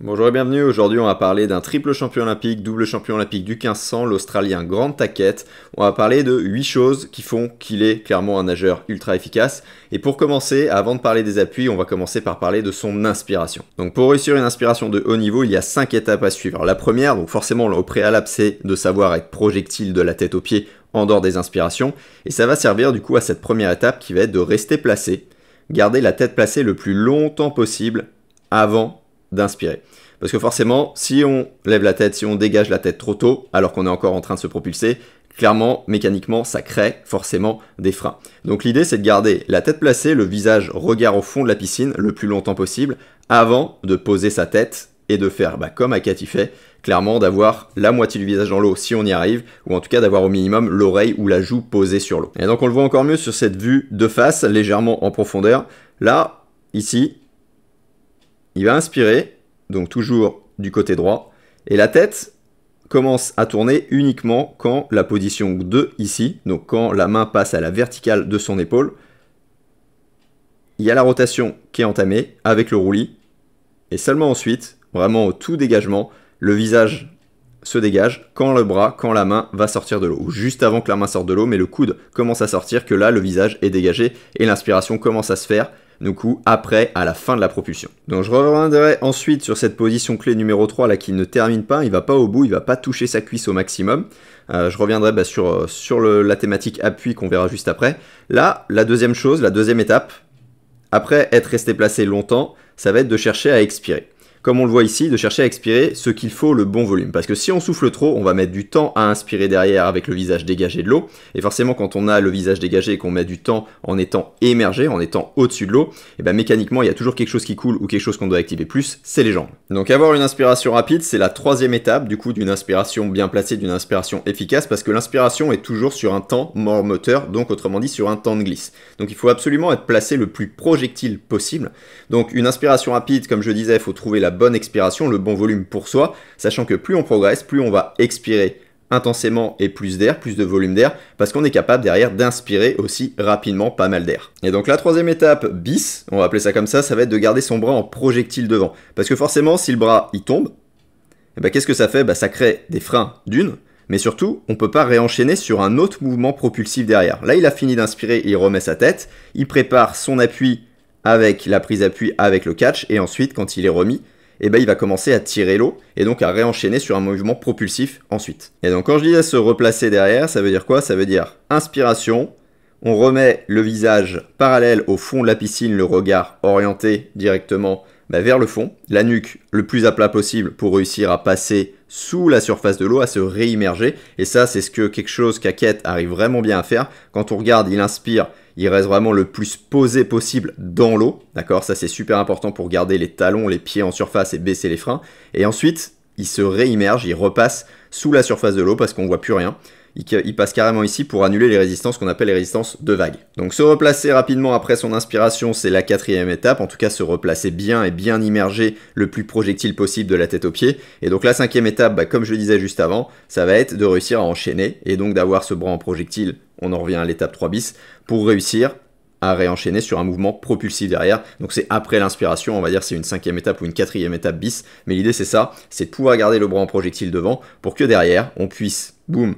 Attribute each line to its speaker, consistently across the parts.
Speaker 1: Bonjour et bienvenue, aujourd'hui on va parler d'un triple champion olympique, double champion olympique du 1500, l'Australien Grant Tackett. On va parler de 8 choses qui font qu'il est clairement un nageur ultra efficace. Et pour commencer, avant de parler des appuis, on va commencer par parler de son inspiration. Donc pour réussir une inspiration de haut niveau, il y a 5 étapes à suivre. Alors, la première, donc forcément au préalable, c'est de savoir être projectile de la tête aux pieds en dehors des inspirations. Et ça va servir du coup à cette première étape qui va être de rester placé, garder la tête placée le plus longtemps possible avant d'inspirer. Parce que forcément, si on lève la tête, si on dégage la tête trop tôt, alors qu'on est encore en train de se propulser, clairement, mécaniquement, ça crée forcément des freins. Donc l'idée, c'est de garder la tête placée, le visage regard au fond de la piscine le plus longtemps possible, avant de poser sa tête et de faire comme Hackett fait, clairement d'avoir la moitié du visage dans l'eau si on y arrive, ou en tout cas d'avoir au minimum l'oreille ou la joue posée sur l'eau. Et donc on le voit encore mieux sur cette vue de face, légèrement en profondeur. Là, ici, il va inspirer, donc toujours du côté droit, et la tête commence à tourner uniquement quand la position 2 ici, donc quand la main passe à la verticale de son épaule, il y a la rotation qui est entamée avec le roulis, et seulement ensuite, vraiment au tout dégagement, le visage se dégage quand le bras, quand la main va sortir de l'eau, ou juste avant que la main sorte de l'eau, mais le coude commence à sortir, que là le visage est dégagé et l'inspiration commence à se faire, du coup, après, à la fin de la propulsion. Donc je reviendrai ensuite sur cette position clé numéro 3 là qui ne termine pas, il va pas au bout, il va pas toucher sa cuisse au maximum. Je reviendrai sur la thématique appui qu'on verra juste après. Là, la deuxième chose, la deuxième étape, après être resté placé longtemps, ça va être de chercher à expirer. Comme on le voit ici, de chercher à expirer ce qu'il faut, le bon volume. Parce que si on souffle trop, on va mettre du temps à inspirer derrière avec le visage dégagé de l'eau. Et forcément, quand on a le visage dégagé et qu'on met du temps en étant émergé, en étant au-dessus de l'eau, et mécaniquement, il y a toujours quelque chose qui coule ou quelque chose qu'on doit activer plus, c'est les jambes. Donc avoir une inspiration rapide, c'est la troisième étape du coup d'une inspiration bien placée, d'une inspiration efficace, parce que l'inspiration est toujours sur un temps mort moteur, donc autrement dit sur un temps de glisse. Donc il faut absolument être placé le plus projectile possible. Donc une inspiration rapide, comme je disais, il faut trouver la bonne expiration, le bon volume pour soi, sachant que plus on progresse, plus on va expirer intensément et plus d'air, plus de volume d'air, parce qu'on est capable derrière d'inspirer aussi rapidement pas mal d'air. Et donc la troisième étape bis, on va appeler ça comme ça va être de garder son bras en projectile devant. Parce que forcément, si le bras il tombe, qu'est-ce que ça fait? Ça crée des freins d'une, mais surtout, on ne peut pas réenchaîner sur un autre mouvement propulsif derrière. Là, il a fini d'inspirer et il remet sa tête, il prépare son appui avec la prise d'appui avec le catch, et ensuite, quand il est remis, il va commencer à tirer l'eau et donc à réenchaîner sur un mouvement propulsif ensuite. Et donc quand je dis à se replacer derrière, ça veut dire quoi? Ça veut dire inspiration, on remet le visage parallèle au fond de la piscine, le regard orienté directement vers le fond, la nuque le plus à plat possible pour réussir à passer sous la surface de l'eau, à se réimmerger. Et ça, c'est quelque chose qu'Hackett arrive vraiment bien à faire. Quand on regarde, il inspire, il reste vraiment le plus posé possible dans l'eau. D'accord? Ça, c'est super important pour garder les talons, les pieds en surface et baisser les freins. Et ensuite, il se réimmerge, il repasse sous la surface de l'eau parce qu'on ne voit plus rien. Il passe carrément ici pour annuler les résistances qu'on appelle les résistances de vague. Donc se replacer rapidement après son inspiration, c'est la quatrième étape. En tout cas, se replacer bien et bien immerger le plus projectile possible de la tête aux pieds. Et donc la cinquième étape, comme je le disais juste avant, ça va être de réussir à enchaîner et donc d'avoir ce bras en projectile, on en revient à l'étape 3 bis, pour réussir à réenchaîner sur un mouvement propulsif derrière. Donc c'est après l'inspiration, on va dire c'est une cinquième étape ou une quatrième étape bis. Mais l'idée c'est ça, c'est de pouvoir garder le bras en projectile devant pour que derrière, on puisse, boum,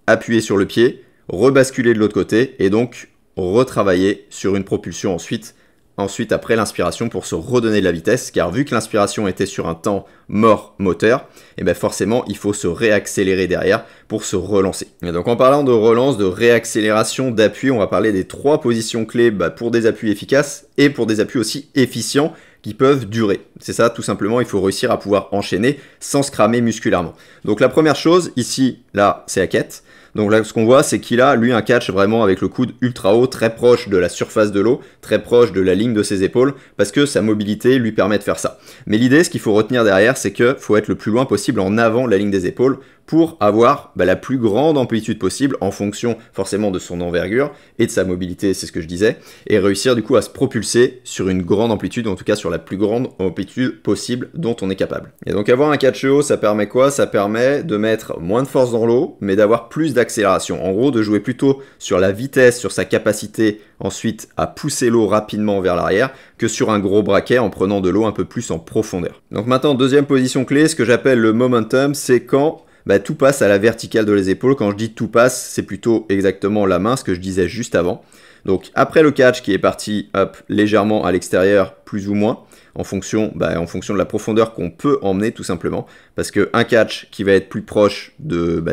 Speaker 1: appuyer sur le pied, rebasculer de l'autre côté et donc retravailler sur une propulsion ensuite après l'inspiration pour se redonner de la vitesse, car vu que l'inspiration était sur un temps mort moteur, forcément il faut se réaccélérer derrière pour se relancer. Et donc en parlant de relance, de réaccélération, d'appui, on va parler des 3 positions clés pour des appuis efficaces et pour des appuis aussi efficients qui peuvent durer. C'est ça, tout simplement, il faut réussir à pouvoir enchaîner sans se cramer musculairement. Donc la première chose, ici, là, c'est Hackett. Donc là, ce qu'on voit, c'est qu'il a, lui, un catch vraiment avec le coude ultra haut, très proche de la surface de l'eau, très proche de la ligne de ses épaules, parce que sa mobilité lui permet de faire ça. Mais l'idée, ce qu'il faut retenir derrière, c'est qu'il faut être le plus loin possible en avant de la ligne des épaules pour avoir la plus grande amplitude possible en fonction forcément de son envergure et de sa mobilité, c'est ce que je disais, et réussir du coup à se propulser sur une grande amplitude, en tout cas sur la plus grande amplitude possible dont on est capable. Et donc avoir un catch haut, ça permet quoi? Ça permet de mettre moins de force dans l'eau, mais d'avoir plus d'accélération. En gros, de jouer plutôt sur la vitesse, sur sa capacité ensuite à pousser l'eau rapidement vers l'arrière, que sur un gros braquet en prenant de l'eau un peu plus en profondeur. Donc maintenant, deuxième position clé, ce que j'appelle le momentum, c'est quand tout passe à la verticale de les épaules. Quand je dis tout passe, c'est plutôt exactement la main, ce que je disais juste avant. Donc après le catch qui est parti légèrement à l'extérieur, plus ou moins, en fonction de la profondeur qu'on peut emmener tout simplement. Parce qu'un catch qui va être plus proche de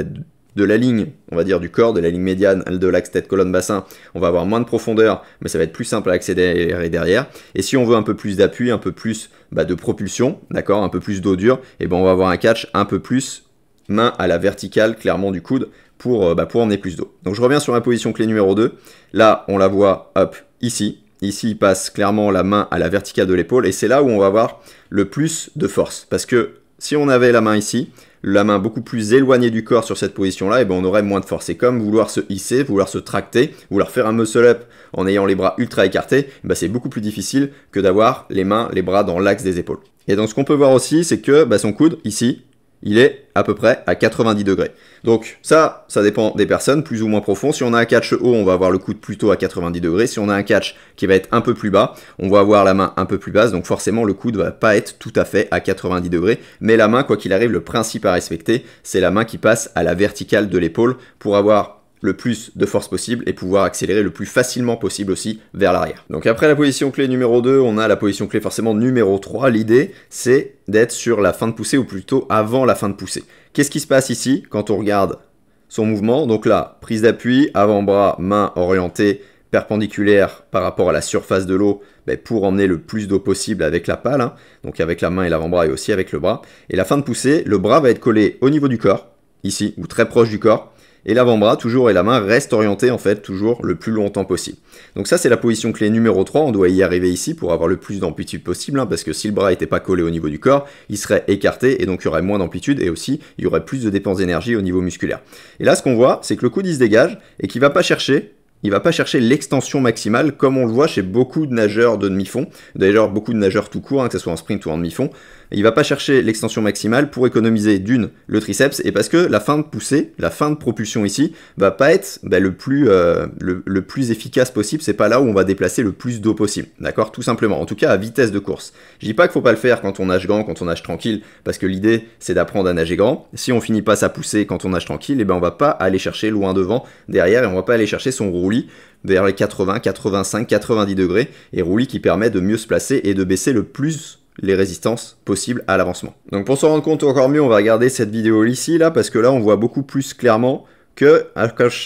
Speaker 1: la ligne, on va dire du corps, de la ligne médiane, de l'axe tête-colonne-bassin, on va avoir moins de profondeur, mais ça va être plus simple à accélérer derrière. Et si on veut un peu plus d'appui, un peu plus de propulsion, d'accord, un peu plus d'eau dure, et on va avoir un catch un peu plus main à la verticale, clairement du coude, pour emmener plus d'eau. Donc je reviens sur ma position clé numéro 2. Là, on la voit ici. Ici, il passe clairement la main à la verticale de l'épaule, et c'est là où on va avoir le plus de force. Parce que si on avait la main ici, la main beaucoup plus éloignée du corps sur cette position-là, on aurait moins de force. C'est comme vouloir se hisser, vouloir se tracter, vouloir faire un muscle-up en ayant les bras ultra écartés, c'est beaucoup plus difficile que d'avoir les mains, les bras dans l'axe des épaules. Et donc ce qu'on peut voir aussi, c'est que son coude, ici, il est à peu près à 90 degrés. Donc ça dépend des personnes, plus ou moins profond. Si on a un catch haut, on va avoir le coude plutôt à 90 degrés. Si on a un catch qui va être un peu plus bas, on va avoir la main un peu plus basse. Donc forcément, le coude va pas être tout à fait à 90 degrés. Mais la main, quoi qu'il arrive, le principe à respecter, c'est la main qui passe à la verticale de l'épaule pour avoir le plus de force possible et pouvoir accélérer le plus facilement possible aussi vers l'arrière. Donc après la position clé numéro 2, on a la position clé forcément numéro 3. L'idée, c'est d'être sur la fin de poussée ou plutôt avant la fin de poussée. Qu'est-ce qui se passe ici quand on regarde son mouvement? Donc là, prise d'appui, avant-bras, main orientée perpendiculaire par rapport à la surface de l'eau pour emmener le plus d'eau possible avec la pale, donc avec la main et l'avant-bras et aussi avec le bras. Et la fin de poussée, le bras va être collé au niveau du corps, ici, ou très proche du corps, et l'avant-bras toujours et la main restent orientés en fait toujours le plus longtemps possible. Donc ça c'est la position clé numéro 3, on doit y arriver ici pour avoir le plus d'amplitude possible, parce que si le bras n'était pas collé au niveau du corps, il serait écarté et donc il y aurait moins d'amplitude et aussi il y aurait plus de dépenses d'énergie au niveau musculaire. Et là ce qu'on voit, c'est que le coude il se dégage et qu'il va pas chercher l'extension maximale comme on le voit chez beaucoup de nageurs de demi-fond, d'ailleurs beaucoup de nageurs tout court, que ce soit en sprint ou en demi-fond. Il va pas chercher l'extension maximale pour économiser le triceps et parce que la fin de poussée, la fin de propulsion ici, va pas être le plus efficace possible, c'est pas là où on va déplacer le plus d'eau possible, d'accord, tout simplement, en tout cas à vitesse de course. Je dis pas qu'il faut pas le faire quand on nage grand, quand on nage tranquille, parce que l'idée c'est d'apprendre à nager grand. Si on finit pas sa poussée quand on nage tranquille, on va pas aller chercher loin devant, derrière, et on va pas aller chercher son roulis vers les 80, 85, 90 degrés, et roulis qui permet de mieux se placer et de baisser le plus les résistances possibles à l'avancement. Donc pour se rendre compte encore mieux, on va regarder cette vidéo ici, là, parce que là on voit beaucoup plus clairement que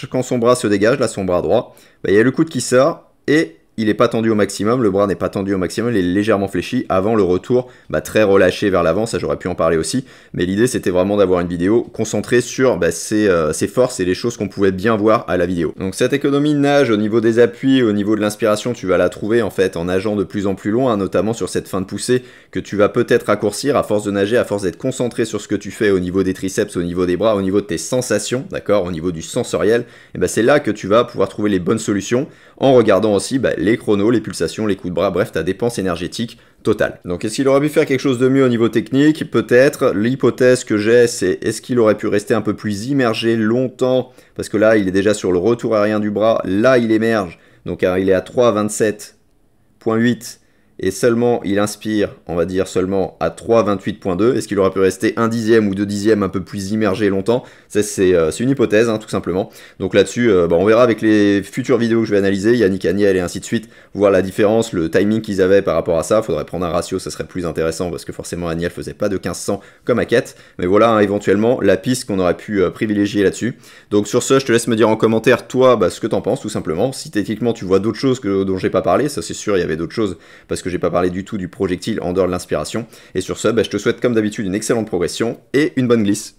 Speaker 1: quand son bras se dégage, là son bras droit, il y a le coude qui sort et il n'est pas tendu au maximum, le bras n'est pas tendu au maximum, il est légèrement fléchi avant le retour très relâché vers l'avant, ça j'aurais pu en parler aussi, mais l'idée c'était vraiment d'avoir une vidéo concentrée sur ses forces et les choses qu'on pouvait bien voir à la vidéo. Donc cette économie de nage au niveau des appuis, au niveau de l'inspiration, tu vas la trouver en fait en nageant de plus en plus loin, notamment sur cette fin de poussée que tu vas peut-être raccourcir à force de nager, à force d'être concentré sur ce que tu fais au niveau des triceps, au niveau des bras, au niveau de tes sensations, d'accord, au niveau du sensoriel, et c'est là que tu vas pouvoir trouver les bonnes solutions en regardant aussi les chronos, les pulsations, les coups de bras, bref, ta dépense énergétique totale. Donc est-ce qu'il aurait pu faire quelque chose de mieux au niveau technique? Peut-être. L'hypothèse que j'ai, c'est est-ce qu'il aurait pu rester un peu plus immergé longtemps? Parce que là, il est déjà sur le retour aérien du bras, là, il émerge, donc il est à 3,27,8 et seulement il inspire, on va dire seulement à 3,28,2. Est-ce qu'il aurait pu rester 1 dixième ou 2 dixièmes un peu plus immergé longtemps? Ça, c'est une hypothèse, tout simplement. Donc là-dessus, on verra avec les futures vidéos que je vais analyser, Yannick Agnel et ainsi de suite, voir la différence, le timing qu'ils avaient par rapport à ça. Faudrait prendre un ratio, ça serait plus intéressant parce que forcément Agnel faisait pas de 1500 comme Hackett. Mais voilà, éventuellement, la piste qu'on aurait pu privilégier là-dessus. Donc sur ce, je te laisse me dire en commentaire, toi, ce que t'en penses, tout simplement. Si techniquement tu vois d'autres choses dont j'ai pas parlé, ça c'est sûr, il y avait d'autres choses parce que j'ai pas parlé du tout du projectile en dehors de l'inspiration. Et sur ce, je te souhaite comme d'habitude une excellente progression et une bonne glisse.